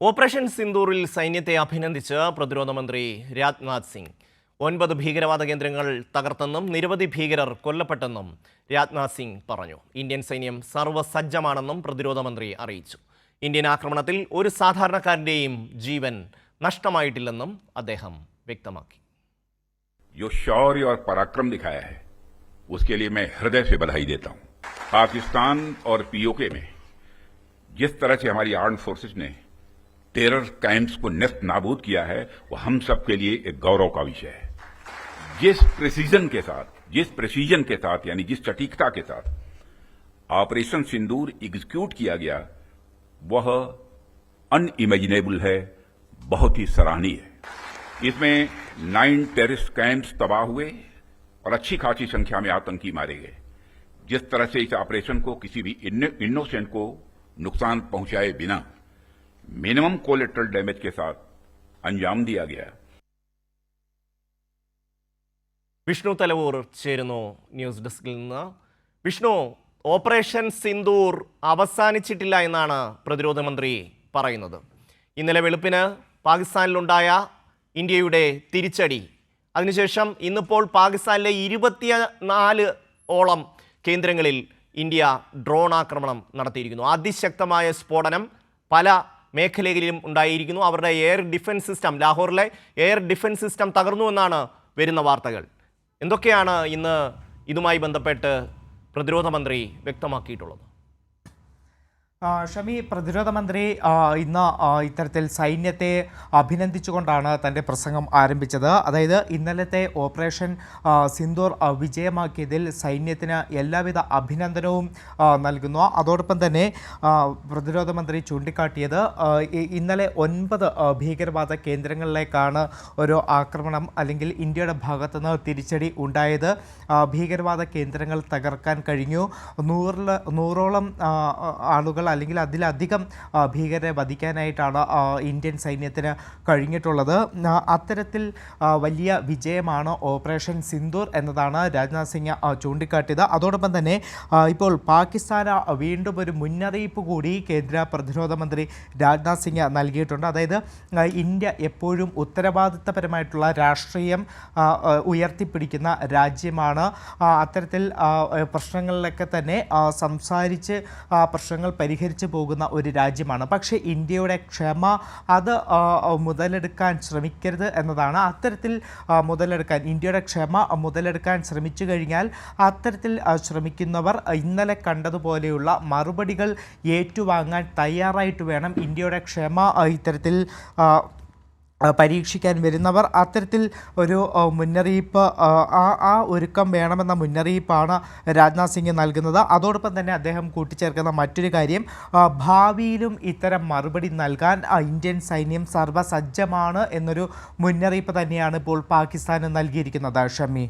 Operation സിന്ദൂറിൽ സൈന്യത്തെ അഭിനന്ദിച്ച് പ്രതിരോധ മന്ത്രി രാജ്നാഥ് സിംഗ് 9 ഭീകരവാദ കേന്ദ്രങ്ങൾ തകർത്തെന്നും നിരവധി ഭീകരർ കൊല്ലപ്പെട്ടെന്നും രാജ്നാഥ് സിംഗ് പറഞ്ഞു. ഇന്ത്യൻ സൈന്യം സർവ്വസജ്ജമാണെന്നും പ്രതിരോധ മന്ത്രി അറിയിച്ചു. ഇന്ത്യൻ ആക്രമണത്തിൽ ഒരു സാധാരണക്കാരന്റെയും ജീവൻ നഷ്ടമായിട്ടില്ലെന്നും അദ്ദേഹം വ്യക്തമാക്കി. जो शौर्य और पराक्रम दिखाया है उसके लिए मैं हृदय से बधाई देता हूं। पाकिस्तान और पीओके में जिस तरह से हमारी आर्म्ड फोर्सेस ने टेरर कैंप्स को नेस्त नाबूद किया है वो हम सब के लिए एक गौरव का विषय है। जिस प्रेसिजन के साथ यानी जिस सटीकता के साथ ऑपरेशन सिंदूर एग्जीक्यूट किया गया वह अनइमेजिनेबल है, बहुत ही सराहनीय है। इसमें 9 टेररिस्ट कैंप्स तबाह हुए और अच्छी खासी संख्या में आतंकी मारे गए। जिस तरह से इस ऑपरेशन को किसी भी इनोसेंट को नुकसान पहुंचाए बिना मिनिमम कोलेटरल डैमेज के साथ अंजाम दिया गया। വിഷ്ണു തലവൂർ ചേരുന്നു ന്യൂസ് ഡെസ്കിൽ നിന്ന്. വിഷ്ണു, ഓപ്പറേഷൻ സിന്ദൂർ അവസാനിച്ചിട്ടില്ല എന്നാണ് പ്രതിരോധ മന്ത്രി പറയുന്നത്. ഇന്നലെ വെളുപ്പിന് പാകിസ്ഥാനിലുണ്ടായ ഇന്ത്യയുടെ തിരിച്ചടി, അതിനുശേഷം ഇന്നിപ്പോൾ പാകിസ്ഥാനിലെ 24 കേന്ദ്രങ്ങളിൽ ഇന്ത്യ ഡ്രോൺ ആക്രമണം നടത്തിയിരിക്കുന്നു. അതിശക്തമായ സ്ഫോടനം പല മേഖലകളിലും ഉണ്ടായിരിക്കുന്നു. അവരുടെ എയർ ഡിഫൻസ് സിസ്റ്റം, ലാഹോറിലെ എയർ ഡിഫൻസ് സിസ്റ്റം തകർന്നു എന്നാണ് വരുന്ന വാർത്തകൾ. എന്തൊക്കെയാണ് ഇന്ന് ഇതുമായി ബന്ധപ്പെട്ട് പ്രതിരോധ മന്ത്രി വ്യക്തമാക്കിയിട്ടുള്ളത്? ഷമി, പ്രതിരോധ മന്ത്രി ഇന്ന് ഇത്തരത്തിൽ സൈന്യത്തെ അഭിനന്ദിച്ചുകൊണ്ടാണ് തൻ്റെ പ്രസംഗം ആരംഭിച്ചത്. അതായത് ഇന്നലത്തെ ഓപ്പറേഷൻ സിന്ദൂർ വിജയമാക്കിയതിൽ സൈന്യത്തിന് എല്ലാവിധ അഭിനന്ദനവും നൽകുന്നു. അതോടൊപ്പം തന്നെ പ്രതിരോധ മന്ത്രി ചൂണ്ടിക്കാട്ടിയത് ഇന്നലെ 9 ഭീകരവാദ കേന്ദ്രങ്ങളിലേക്കാണ് ഒരു ആക്രമണം അല്ലെങ്കിൽ ഇന്ത്യയുടെ ഭാഗത്തുനിന്ന് തിരിച്ചടി ഉണ്ടായത്. ഭീകരവാദ കേന്ദ്രങ്ങൾ തകർക്കാൻ കഴിഞ്ഞു. 100ഓളം ആളുകൾ അല്ലെങ്കിൽ അതിലധികം ഭീകരരെ വധിക്കാനായിട്ടാണ് ഇന്ത്യൻ സൈന്യത്തിന് കഴിഞ്ഞിട്ടുള്ളത്. അത്തരത്തിൽ വലിയ വിജയമാണ് ഓപ്പറേഷൻ സിന്ദൂർ എന്നതാണ് രാജ്നാഥ് സിംഗ് ചൂണ്ടിക്കാട്ടിയത്. അതോടൊപ്പം തന്നെ ഇപ്പോൾ പാകിസ്ഥാന് വീണ്ടും ഒരു മുന്നറിയിപ്പ് കൂടി കേന്ദ്ര പ്രതിരോധ മന്ത്രി രാജ്നാഥ് സിംഗ് നൽകിയിട്ടുണ്ട്. അതായത് ഇന്ത്യ എപ്പോഴും ഉത്തരവാദിത്തപരമായിട്ടുള്ള രാഷ്ട്രീയം ഉയർത്തിപ്പിടിക്കുന്ന രാജ്യമാണ്. അത്തരത്തിൽ പ്രശ്നങ്ങളിലൊക്കെ തന്നെ സംസാരിച്ച് പ്രശ്നങ്ങൾ പരിഹരിച്ചു പോകുന്ന ഒരു രാജ്യമാണ്. പക്ഷേ ഇന്ത്യയുടെ ക്ഷമ അത് മുതലെടുക്കാൻ ശ്രമിക്കരുത് എന്നതാണ്. അത്തരത്തിൽ ഇന്ത്യയുടെ ക്ഷമ മുതലെടുക്കാൻ ശ്രമിച്ചു കഴിഞ്ഞാൽ അത്തരത്തിൽ ശ്രമിക്കുന്നവർ ഇന്നലെ കണ്ടതുപോലെയുള്ള മറുപടികൾ ഏറ്റുവാങ്ങാൻ തയ്യാറായിട്ട് വേണം. ഇന്ത്യയുടെ ക്ഷമ ഇത്തരത്തിൽ പരീക്ഷിക്കാൻ വരുന്നവർ അത്തരത്തിൽ ഒരു മുന്നറിയിപ്പ് ആ ഒരുക്കം വേണമെന്ന മുന്നറിയിപ്പാണ് രാജ്നാഥ് സിംഗ് നൽകുന്നത്. അതോടൊപ്പം തന്നെ അദ്ദേഹം കൂട്ടിച്ചേർക്കുന്ന മറ്റൊരു കാര്യം, ഭാവിയിലും ഇത്തരം മറുപടി നൽകാൻ ഇന്ത്യൻ സൈന്യം സർവ്വസജ്ജമാണ് എന്നൊരു മുന്നറിയിപ്പ് തന്നെയാണ് ഇപ്പോൾ പാകിസ്ഥാന് നൽകിയിരിക്കുന്നത്. ഷമി.